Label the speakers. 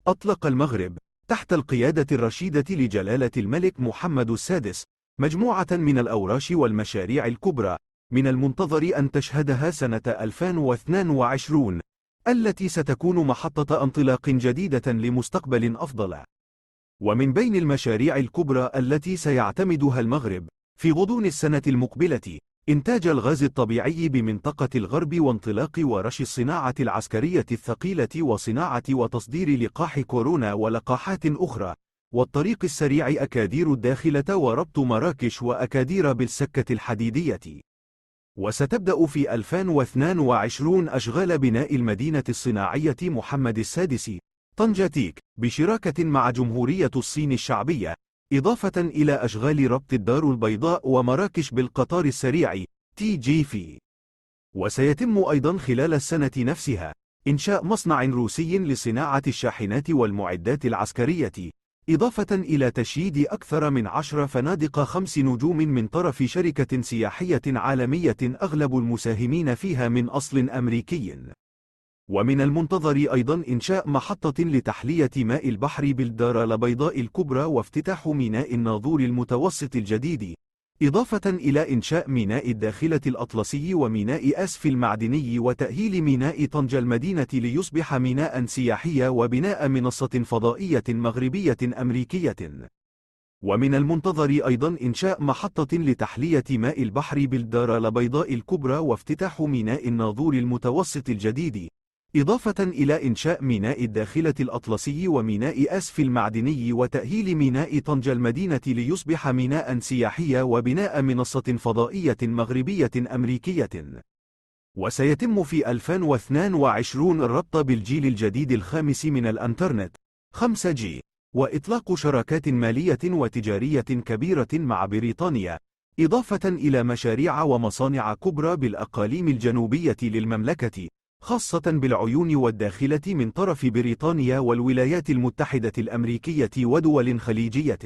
Speaker 1: أطلق المغرب تحت القيادة الرشيدة لجلالة الملك محمد السادس مجموعة من الأوراش والمشاريع الكبرى من المنتظر أن تشهدها سنة 2022 التي ستكون محطة انطلاق جديدة لمستقبل أفضل. ومن بين المشاريع الكبرى التي سيعتمدها المغرب في غضون السنة المقبلة إنتاج الغاز الطبيعي بمنطقة الغرب وانطلاق ورش الصناعة العسكرية الثقيلة وصناعة وتصدير لقاح كورونا ولقاحات أخرى، والطريق السريع أكادير الداخلة وربط مراكش وأكادير بالسكة الحديدية. وستبدأ في 2022 أشغال بناء المدينة الصناعية محمد السادس طنجة تيك بشراكة مع جمهورية الصين الشعبية، إضافة إلى أشغال ربط الدار البيضاء ومراكش بالقطار السريع TGV. وسيتم أيضا خلال السنة نفسها إنشاء مصنع روسي لصناعة الشاحنات والمعدات العسكرية، إضافة إلى تشييد أكثر من 10 فنادق 5 نجوم من طرف شركة سياحية عالمية أغلب المساهمين فيها من أصل أمريكي. ومن المنتظر أيضا إنشاء محطة لتحلية ماء البحر بالدار البيضاء الكبرى وافتتاح ميناء الناظور المتوسط الجديد، إضافة إلى إنشاء ميناء الداخلة الأطلسي وميناء أسف المعدني وتأهيل ميناء طنجة المدينة ليصبح ميناء سياحي وبناء منصة فضائية مغربية أمريكية. ومن المنتظر أيضا إنشاء محطة لتحلية ماء البحر بالدار البيضاء الكبرى وافتتاح ميناء الناظور المتوسط الجديد، إضافة إلى إنشاء ميناء الداخلة الأطلسي وميناء أسف المعدني وتأهيل ميناء طنجة المدينة ليصبح ميناء سياحي وبناء منصة فضائية مغربية أمريكية. وسيتم في 2022 الربط بالجيل الجديد الخامس من الإنترنت 5G، وإطلاق شراكات مالية وتجارية كبيرة مع بريطانيا، إضافة إلى مشاريع ومصانع كبرى بالأقاليم الجنوبية للمملكة، خاصة بالعيون والداخلة من طرف بريطانيا والولايات المتحدة الأمريكية ودول خليجية.